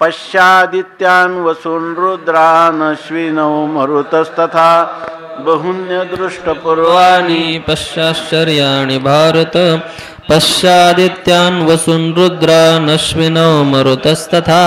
पश्यादित्यान् वसून् रुद्रान् अश्विनौ मरुतस्तथा बहुन्यदृष्टपूर्वाणि पश्चाश्चर्याणि भारत पश्चादित्यान् वसून् रुद्रान् अश्विनौ मरुतस्तथा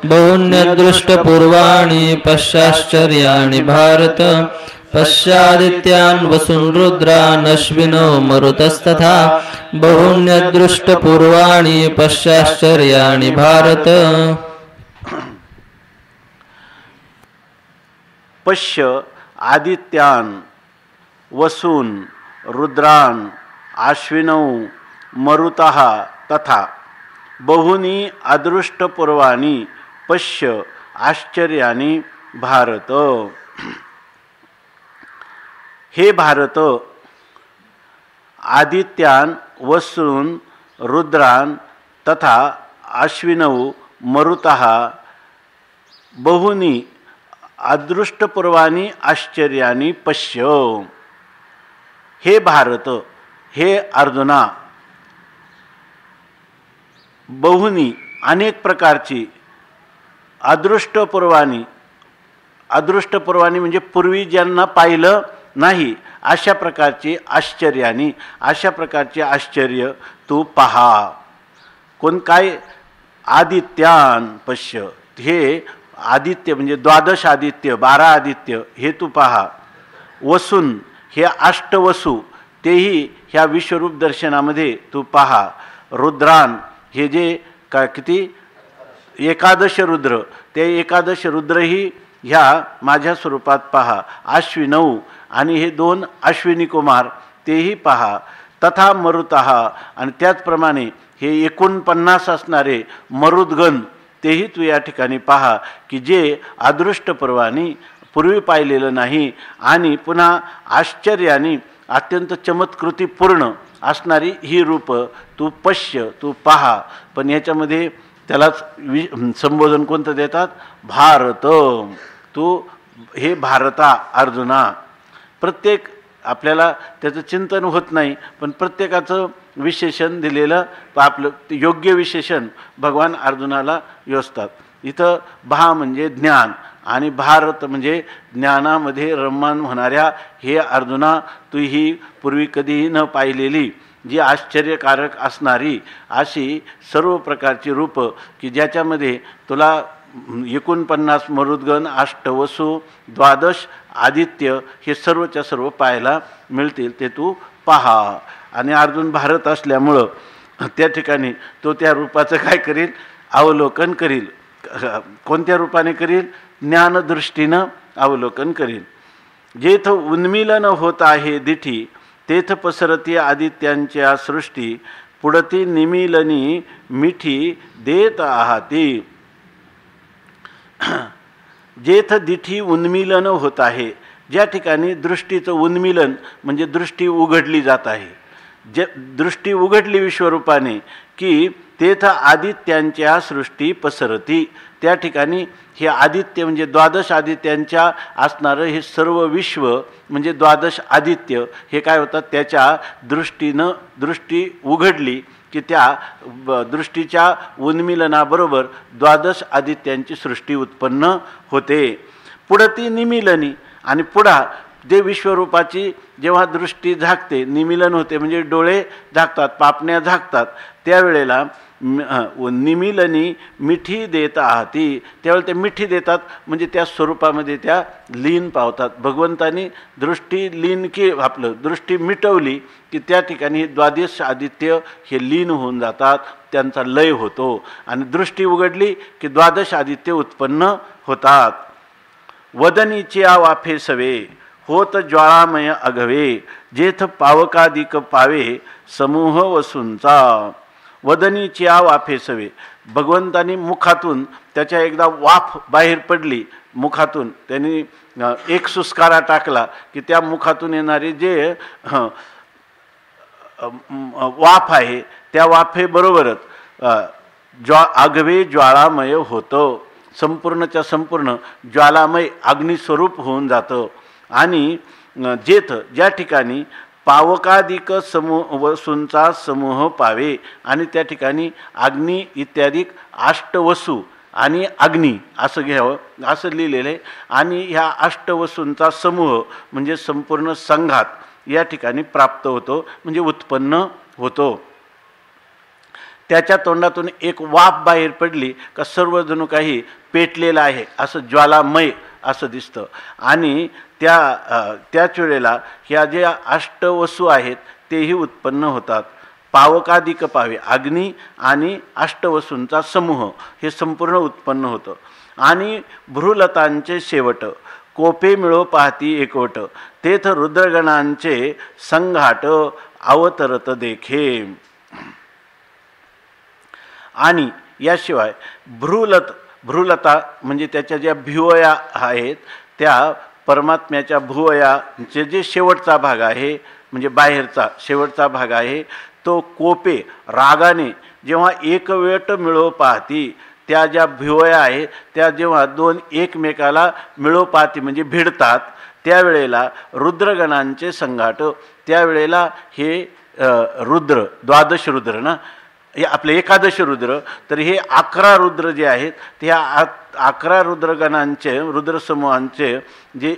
बहुन्यदृष्टपूर्वाणि पश्चाश्चर्याणि भारत पश्चादित्यान् वसून् रुद्रान् अश्विनौ मरुतस्तथा बहुन्यदृष्टपूर्वाणि पश्चाश्चर्याणि भारत। पश्य आदित्यान् वसून् रुद्रान् अश्विनौ मरुतः तथा बहुनी अदृष्टपूर्वाणि पश्य आश्चर्यानि भारत। हे भारत, आदित्यान् वसून् रुद्रान् तथा अश्विनौ मरुतः बहुनी अदृष्टपूर्वाणि आश्चर्यानि पश्य। हे भारत, हे अर्जुना, बहुनी अनेक प्रकारची अदृष्टपूर्वाणी, अदृष्टपूर्वाणी म्हणजे पूर्वी ज्यांना पाहिलं नाही अशा प्रकारची आश्चर्यानी, अशा प्रकारचे आश्चर्य तू पहा। कोण काय? आदित्यान पश्य, हे आदित्य म्हणजे द्वादश आदित्य, 12 आदित्य हे तू पहा। वसून हे अष्टवसू, तेही ह्या विश्वरूप दर्शनामध्ये तू पहा। रुद्रान हे जे का किती 11 रुद्र, ते 11 रुद्रही ह्या माझ्या स्वरूपात पहा। अश्विनौ आणि हे 2 अश्विनी कुमार तेही पहा। तथा मरुतः आणि त्याचप्रमाणे हे 49 असणारे मरुद्गण तेही तू या ठिकाणी पहा, की जे अदृष्टपूर्वानी पूर्वी पाहिलेलं नाही आणि पुन्हा आश्चर्याने अत्यंत चमत्कृतीपूर्ण असणारी ही रूप तू पश्य, तू पहा। पण याच्यामध्ये त्यालाच संबोधन कोणतं देतात? भारत, तू हे भारता अर्जुना। प्रत्येक आपल्याला त्याचं चिंतन होत नाही, पण प्रत्येकाचं विशेषण दिलेलं आपलं योग्य विशेषण भगवान अर्जुनाला योजतात। इथं भा म्हणजे ज्ञान आणि भारत म्हणजे ज्ञानामध्ये रममाण होणाऱ्या हे अर्जुना, तू ही पूर्वी कधीही न पाहिलेली जी आश्चर्यकारक असणारी अशी सर्व प्रकारची रूप, की ज्याच्यामध्ये तुला 49 मरुद्गण, अष्टवसू, 12 आदित्य हे सर्वच्या सर्व पाहायला मिळतील, ते तू पहा। आणि अर्जुन भारत असल्यामुळं त्या ठिकाणी तो त्या रूपाचं काय करील? अवलोकन करील। कोणत्या रूपाने करील? ज्ञानदृष्टीनं अवलोकन करील। जेथ उन्मीलन होत आहे दिठी, तेथ पसरती आदित्यांच्या सृष्टी, पुढती निमीलनी मिठी देत आहाती। जेथ दिठी उन्मीलन होत आहे, ज्या ठिकाणी दृष्टीचं उन्मीलन म्हणजे दृष्टी उघडली जात आहे, जे दृष्टी उघडली विश्वरूपाने, की तेथ आदित्यांच्या सृष्टी पसरती, त्या ठिकाणी हे आदित्य म्हणजे 12 आदित्यांच्या असणारं हे सर्व विश्व म्हणजे 12 आदित्य हे काय होतात? त्याच्या दृष्टीनं दृष्टी उघडली की त्या दृष्टीच्या उन्मीलनाबरोबर 12 आदित्यांची सृष्टी उत्पन्न होते। पुढती निमीलनी आणि पुढा जे विश्वरूपाची जेव्हा दृष्टी झाकते, निमीलन होते म्हणजे डोळे झाकतात, पापण्या झाकतात, त्यावेळेला निमीलनी मिठी देत आहाती, त्यावेळेला ते मिठी देतात म्हणजे त्या स्वरूपामध्ये त्या लीन पावतात। भगवंतानी दृष्टी लीन की आपलं दृष्टी मिटवली की त्या ठिकाणी 12 आदित्य हे लीन होऊन जातात, त्यांचा लय होतो आणि दृष्टी उघडली की 12 आदित्य उत्पन्न होतात। वदनीची वाफे सवे होत ज्वाळामय अघवे, जेथ पावकादिक पावे समूह वसूंचा। वदनीची वाफे सवे, भगवंतानी मुखातून त्याच्या एकदा वाफ बाहेर पडली, मुखातून त्यांनी एक सुस्कारा टाकला की त्या मुखातून येणारी जे वाफ आहे त्या वाफेबरोबरच आगवे ज्वाळामय होतं, संपूर्णच्या संपूर्ण ज्वालामय अग्निस्वरूप होऊन जातं। आणि जेथ ज्या ठिकाणी पावकादिक समूह वसूंचा समूह पावे आणि त्या ठिकाणी अग्नी इत्यादी अष्टवसू आणि अग्नी असं घ्यावं असं लिहिलेलं आहे. आणि ह्या अष्टवसूंचा समूह म्हणजे संपूर्ण संघात या ठिकाणी प्राप्त होतो म्हणजे उत्पन्न होतो. त्याच्या तोंडातून एक वाफ बाहेर पडली का सर्व जणू काही पेटलेलं आहे असं ज्वालामय असं दिसतं. आणि त्याच वेळेला ह्या ज्या अष्टवसू आहेत तेही उत्पन्न होतात. पावकादिक पावे अग्नी आणि अष्टवसूंचा समूह हे संपूर्ण उत्पन्न होतं. आणि भ्रूलतांचे शेवट कोपे मिळो पाहती एकवट तेथ रुद्रगणांचे संघाट अवतरत देखे. आणि याशिवाय भ्रूलता म्हणजे त्याच्या ज्या भुवया आहेत त्या परमात्म्याच्या भुवयाचे जे शेवटचा भाग आहे म्हणजे बाहेरचा शेवटचा भाग आहे तो कोपे रागाने जेव्हा एकवेट मिळो पाहती त्या ज्या भुवया आहेत त्या जेव्हा दोन एकमेकाला मिळो पाहती म्हणजे भिडतात त्यावेळेला रुद्रगणांचे संघाट त्यावेळेला हे रुद्र द्वादश रुद्र ना हे आपले एकादश रुद्र तर हे 11 रुद्र जे आहेत त्या 11 रुद्रगणांचे रुद्रसमूहांचे जे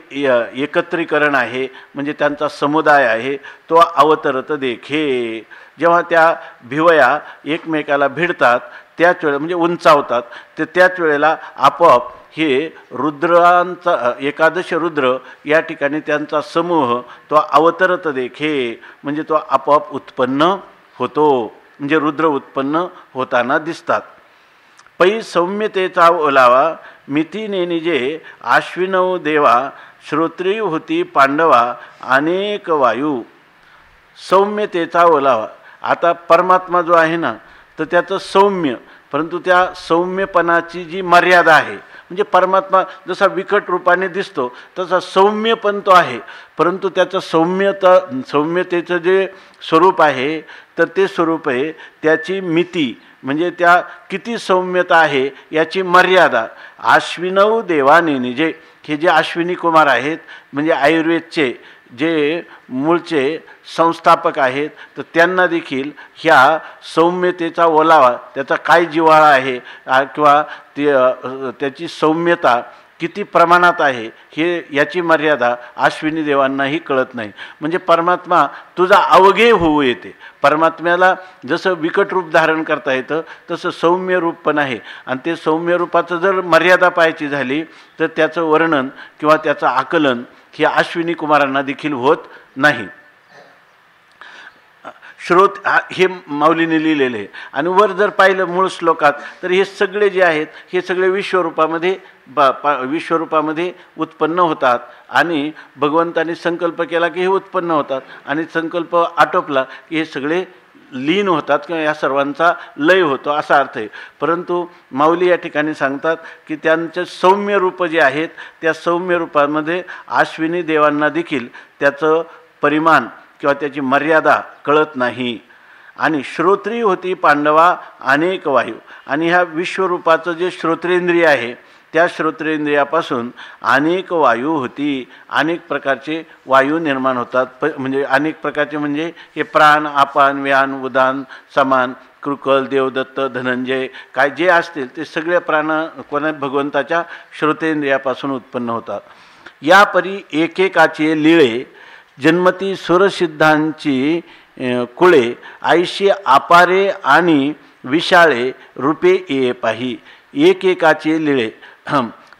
एकत्रीकरण आहे म्हणजे त्यांचा समुदाय आहे तो अवतरत देखे. जेव्हा त्या भिवया एकमेकाला भिडतात त्याच वेळेला म्हणजे उंचावतात तर त्याच वेळेला आपोआप हे रुद्रांचा एकादश रुद्र या ठिकाणी त्यांचा समूह तो अवतरत देखे म्हणजे तो आपोआप उत्पन्न होतो म्हणजे रुद्र उत्पन्न होताना दिसतात. पै सौम्यतेचा ओलावा मितीने निजे आश्विनव देवा श्रोत्री होती पांडवा अनेक वायू. सौम्यतेचा ओलावा आता परमात्मा जो आहे ना तर त्याचं सौम्य परंतु त्या सौम्यपणाची जी मर्यादा आहे म्हणजे परमात्मा जसा विकट रूपाने दिसतो तसा सौम्य पण तो आहे परंतु त्याचं सौम्यतेचं जे स्वरूप आहे तर ते स्वरूप आहे त्याची मिती म्हणजे त्या किती सौम्यता आहे याची मर्यादा. आश्विनव देवाने निजे हे जे अश्विनी कुमार आहेत म्हणजे आयुर्वेदचे जे मूळचे संस्थापक आहेत तर त्यांना देखील ह्या सौम्यतेचा ओलावा त्याचा काय जिव्हाळा आहे किंवा त्याची सौम्यता किती प्रमाणात आहे हे याची मर्यादा अश्विनी देवांनाही कळत नाही. म्हणजे परमात्मा तुझा अवघे होऊ येते. परमात्म्याला जसं विकट रूप धारण करता येतं तसं सौम्य रूप पण आहे आणि ते सौम्य रूपाचं जर मर्यादा पाहायची झाली तर त्याचं वर्णन किंवा त्याचं आकलन हे अश्विनी कुमारांना देखील होत नाही. हे माऊलीने लिहिलेले आहे. आणि वर जर पाहिलं मूळ श्लोकात तर हे सगळे जे आहेत हे सगळे विश्वरूपामध्ये उत्पन्न होतात आणि भगवंताने संकल्प केला की हे उत्पन्न होतात आणि संकल्प आटोपला की हे सगळे लीन होतात किंवा या सर्वांचा लय होतो असा अर्थ आहे. परंतु माऊली या ठिकाणी सांगतात की त्यांचे सौम्य रूप जे आहेत त्या सौम्य रूपामध्ये अश्विनी देवांना देखील त्याचं परिमाण किंवा त्याची मर्यादा कळत नाही. आणि श्रोत्री होती पांडवा अनेक वायू आणि ह्या विश्वरूपाचं जे श्रोत्रेंद्रिय आहे त्या श्रोत्रेंद्रियापासून अनेक वायू होती. अनेक प्रकारचे वायू निर्माण होतात म्हणजे अनेक प्रकारचे म्हणजे हे प्राण अपान व्यान उदान समान कृकल देवदत्त धनंजय काय जे असतील ते सगळे प्राण कोणा भगवंताच्या श्रोतेंद्रियापासून उत्पन्न होतात. यापरी एकेकाचे लिळे जन्मती सुरसिद्धांची कुळे आयशी अपारे आणि विशाळे रूपे ये पाही. एकेकाचे लिळे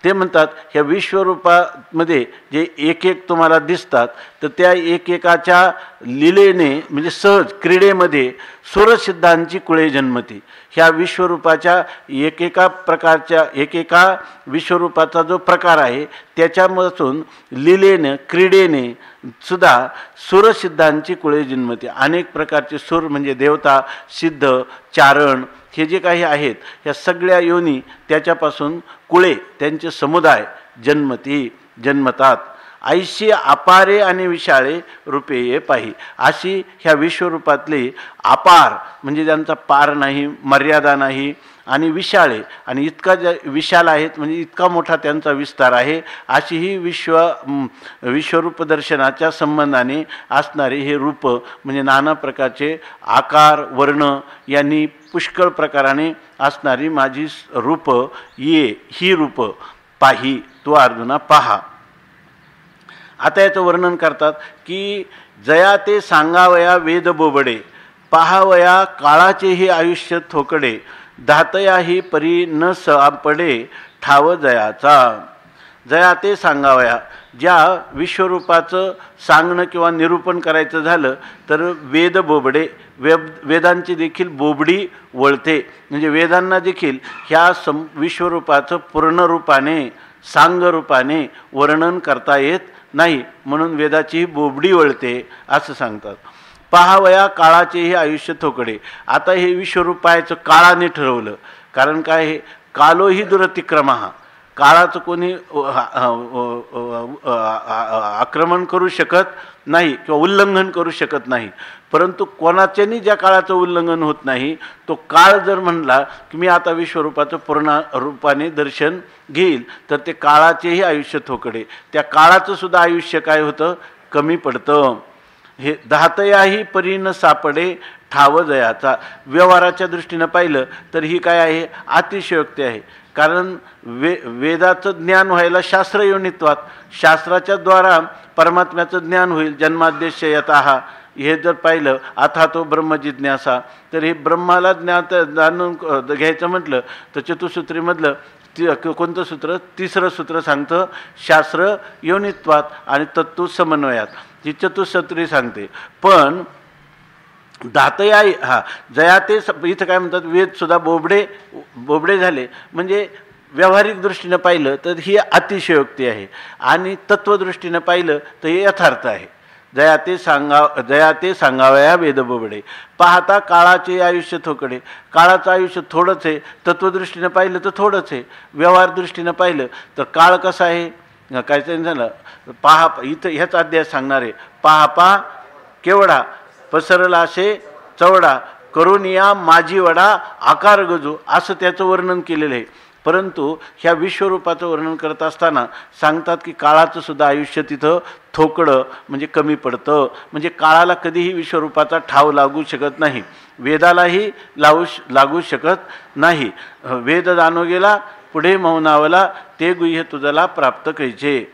ते म्हणतात ह्या विश्वरूपामध्ये जे एक एक तुम्हाला दिसतात तर त्या एकेकाच्या लीलेने म्हणजे सहज क्रीडेमध्ये सुरसिद्धांची कुळे जन्मती. ह्या विश्वरूपाच्या एकेका विश्वरूपाचा जो प्रकार आहे त्याच्यामधून लीलेनं क्रीडेने सुद्धा सुरसिद्धांची कुळे जन्मती. अनेक प्रकारचे सुर म्हणजे देवता सिद्ध चारण हे जे काही आहेत ह्या सगळ्या योनी त्याच्यापासून कुळे त्यांचे समुदाय जन्मतात. ऐशी अपारे आणि विशाळे रूपे ये पाही. अशी ह्या विश्वरूपातली अपार म्हणजे ज्यांचा पार नाही मर्यादा नाही आणि विशाळे आणि इतका विशाल आहेत म्हणजे इतका मोठा त्यांचा विस्तार आहे अशी ही विश्वरूप दर्शनाच्या संबंधाने असणारे हे रूप म्हणजे नाना प्रकारचे आकार वर्ण यांनी पुष्कळ प्रकाराने असणारी माझी रूप ये, ही रूप पाही, तू अर्जुना पहा. आता याचं वर्णन करतात की जया ते सांगावया वेद बोबडे, पाहावया काळाचेही आयुष्य थोकडे, धातयाही परी न सापडे ठाव जयाचा. जया ते सांगावया, ज्या विश्वरूपाचं सांगणं किंवा निरूपण करायचं झालं तर वेद बोबडे, वेदांची देखील बोबडी वळते. म्हणजे वेदांना देखील ह्या विश्वरूपाचं पूर्णरूपाने सांगरूपाने वर्णन करता येत नाही, म्हणून वेदाची बोबडी वळते असं सांगतात. पाहावया काळाचेही आयुष्य थोकडे. आता हे विश्वरूप पाहायचं काळाने ठरवलं, कारण काय हे कालोही दुरतिक्रम, काळाचं कोणी आक्रमण करू शकत नाही किंवा उल्लंघन करू शकत नाही. परंतु कोणाच्यानी ज्या काळाचं उल्लंघन होत नाही तो काळ जर म्हणला की मी आता विश्वरूपाचं पूर्ण रूपाने दर्शन घेईल, तर ते काळाचेही आयुष्य थोकडे. त्या काळाचं सुद्धा आयुष्य काय होतं, कमी पडतं. हे धातयाही परी न सापडे ठाव जयाचा. व्यवहाराच्या दृष्टीनं पाहिलं तर ही काय आहे, अतिशयोक्ती आहे. कारण वेदाचं ज्ञान व्हायला शास्त्रयोनित्वात, शास्त्राच्या द्वारा परमात्म्याचं ज्ञान होईल. जन्माद्यश यतः हे जर पाहिलं, अथा तो ब्रह्मजिज्ञासा, तर हे ब्रह्माला जाणून घ्यायचं म्हटलं तर चतुसूत्रीमधलं कोणतं सूत्र, तिसरं सूत्र सांगतं शास्त्र योनित्वात आणि तत्व समन्वयात, ही चतुसूत्री सांगते. पण धातया जया ते इथं काय म्हणतात, वेद सुद्धा बोबडे झाले. म्हणजे व्यावहारिक दृष्टीनं पाहिलं तर ही अतिशयोक्ती आहे आणि तत्वदृष्टीनं पाहिलं तर हे यथार्थ आहे. जया ते सांगावया वेद बोबडे, पाहता काळाचे आयुष्य थोकडे. काळाचं आयुष्य थोडंच आहे, तत्वदृष्टीनं पाहिलं तर थोडंच आहे. व्यवहार दृष्टीनं पाहिलं तर काळ कसा आहे, काय झालं पहा, इथं ह्याच अध्याय सांगणार आहे. पहा केवढा पसरला असे चवडा, करून या माझी वडा आकार गजू, असं त्याचं वर्णन केलेलं आहे. परंतु ह्या विश्वरूपाचं वर्णन करत असताना सांगतात की काळाचं सुद्धा आयुष्य तिथं थोकडं म्हणजे कमी पडतं. म्हणजे काळाला कधीही विश्वरूपाचा ठाव लागू शकत नाही, वेदालाही लागू शकत नाही. वेद जाणो गेला पुढे मौनावला, ते गुह्य तुझला प्राप्त कैचे.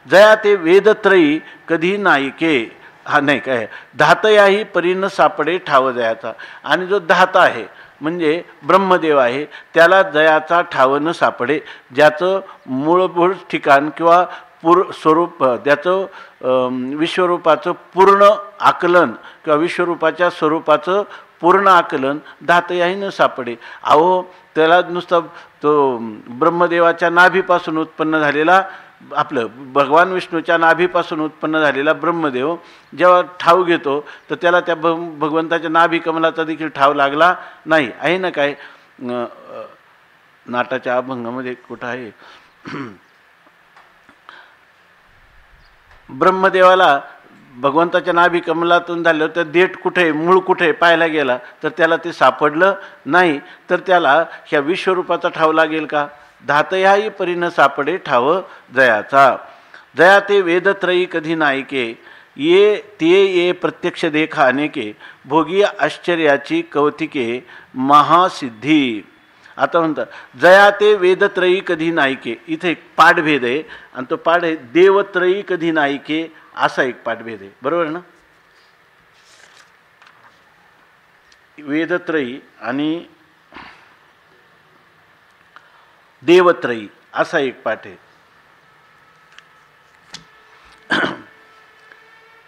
जया ते वेदत्रयी कधी नायिके, नाही काय धातयाही परीन सापडे ठाव जयाचा. आणि जो धाता आहे म्हणजे ब्रह्मदेव आहे, त्याला जयाचा ठाव न सापडे. ज्याचं मूळभूत ठिकाण किंवा स्वरूप, त्याचं विश्वरूपाचं पूर्ण आकलन किंवा विश्वरूपाच्या स्वरूपाचं पूर्ण आकलन धातयाही न सापडे. अहो त्याला नुसतं तो ब्रह्मदेवाच्या नाभीपासून उत्पन्न झालेला, आपलं भगवान विष्णूच्या नाभीपासून उत्पन्न झालेला ब्रह्मदेव जेव्हा ठाव घेतो तर त्याला त्या भगवंताच्या नाभी कमलाचा देखील ठाव लागला नाही. आहे ना काय नाटाच्या अभंगामध्ये कुठं आहे, ब्रह्मदेवाला भगवंताच्या नाभी कमलातून झालं तर देठ कुठे, मूळ कुठे पाहायला गेला तर त्याला ते सापडलं नाही. तर त्याला ह्या विश्वरूपाचा ठाव लागेल का? धातयाही परीन सापडे ठाव जयाचा. जया ते वेदत्रयी कधी नायिके, ये प्रत्यक्ष देखा अनेके, भोगी आश्चर्याची कौतिके महासिद्धी. आता म्हणतात जया ते वेदत्रयी कधी नायिके. इथे एक पाठभेद आहे आणि तो पाठ आहे देवत्रयी कधी नायिके, असा एक पाठभेद आहे. बरोबर ना? वेदत्रयी आणि देवत्रयी असा एक पाठ आहे.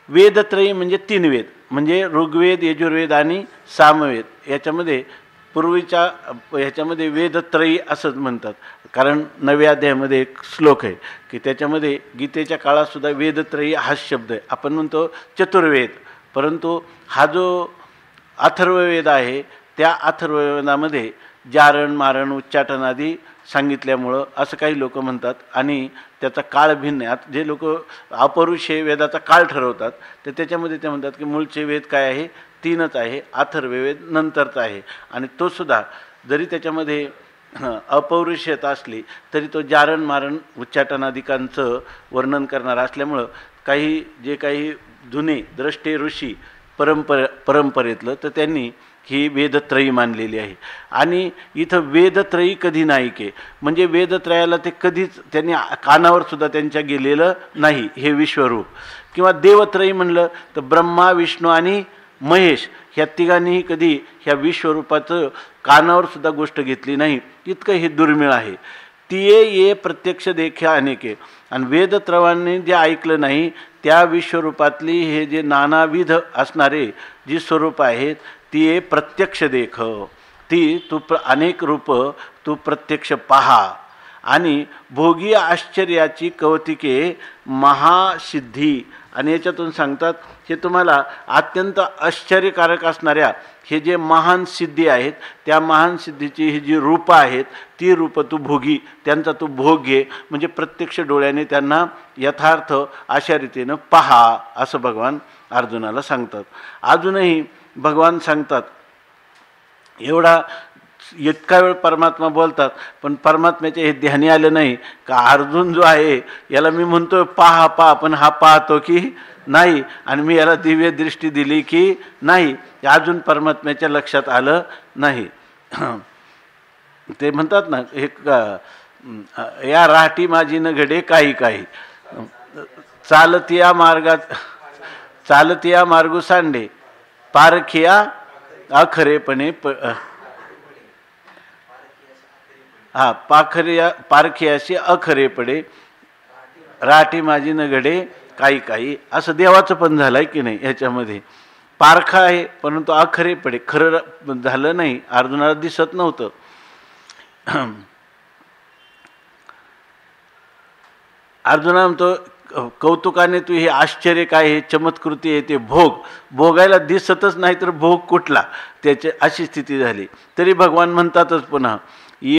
वेदत्रयी म्हणजे 3 वेद, म्हणजे ऋग्वेद, यजुर्वेद आणि सामवेद. याच्यामध्ये पूर्वीच्या ह्याच्यामध्ये वेदत्रयी असंच म्हणतात, कारण 9व्या अध्यायामध्ये एक श्लोक आहे की त्याच्यामध्ये गीतेच्या काळातसुद्धा वेदत्रयी हाच शब्द आहे. आपण म्हणतो चतुर्वेद, परंतु हा जो अथर्ववेद आहे त्या अथर्ववेदामध्ये जारण मारण उच्चाटन आदी सांगितल्यामुळं असं काही लोक म्हणतात आणि त्याचा काळ भिन्न आहे. जे लोक अपौरुष हे वेदाचा काळ ठरवतात तर त्याच्यामध्ये ते म्हणतात की मूळचे वेद काय आहे, 3च आहे. अथर्ववेद नंतरचा आहे आणि तो सुद्धा जरी त्याच्यामध्ये अपौरुषेयता असली तरी तो जारण मारण उच्चाटनादिकांचं वर्णन करणारा असल्यामुळं काही जे काही जुने द्रष्टे ऋषी परंपरेतलं तर त्यांनी ही वेदत्रयी मानलेली आहे. आणि इथं वेदत्रयी कधी नाही के म्हणजे वेदत्रयाला ते कधीच त्यांनी कानावर सुद्धा त्यांच्या गेलेलं नाही हे विश्वरूप. किंवा देवत्रयी म्हणलं तर ब्रह्मा, विष्णू आणि महेश ह्या तिघांनीही कधी ह्या विश्वरूपाचं कानावर सुद्धा गोष्ट घेतली नाही. इतकं हे दुर्मिळ आहे. तिये ये प्रत्यक्ष देख्या अनेके. आणि वेदत्रवांनी जे ऐकलं नाही त्या विश्वरूपातली हे जे नानाविध असणारे जी स्वरूप आहेत ती ये प्रत्यक्ष देख. ती तू अनेक रूप तू प्रत्यक्ष पहा. आणि भोगी आश्चर्याची कौतिके महासिद्धी. आणि याच्यातून सांगतात हे तुम्हाला अत्यंत आश्चर्यकारक असणाऱ्या हे जे महान सिद्धी आहेत त्या महान सिद्धीची ही जी रूपं आहेत ती रूपं तू भोगी त्यांचा तू भोग घे. म्हणजे प्रत्यक्ष डोळ्याने त्यांना यथार्थ अशा रीतीनं पहा असं भगवान अर्जुनाला सांगतात. अजूनही भगवान सांगतात एवढा इतका वेळ परमात्मा बोलतात पण परमात्म्याच्या हे ध्यानी आलं नाही का अर्जुन जो आहे याला मी म्हणतो पहा पहा पण हा पाहतो की नाही आणि मी याला दिव्य दृष्टी दिली की नाही अजून परमात्म्याच्या लक्षात आलं नाही. ते म्हणतात ना एक या राहटी माझी न घडे काही काही चालतिया मार्गू सांडे पारखिया अखरेपणे पारखियाशी अखरे पडे राठी माझी न घडे काही काही असं देवाचं पण झालंय की नाही. याच्यामध्ये पारखा आहे परंतु अखरे पडे खरं झालं नाही अर्जुनाला दिसत नव्हतं. अर्जुना म्हणतो कौतुकाने तू हे आश्चर्य काय हे चमत्कृती आहे ते भोगायला दिसतच नाही तर भोग कुठला त्याची अशी स्थिती झाली. तरी भगवान म्हणतातच पुन्हा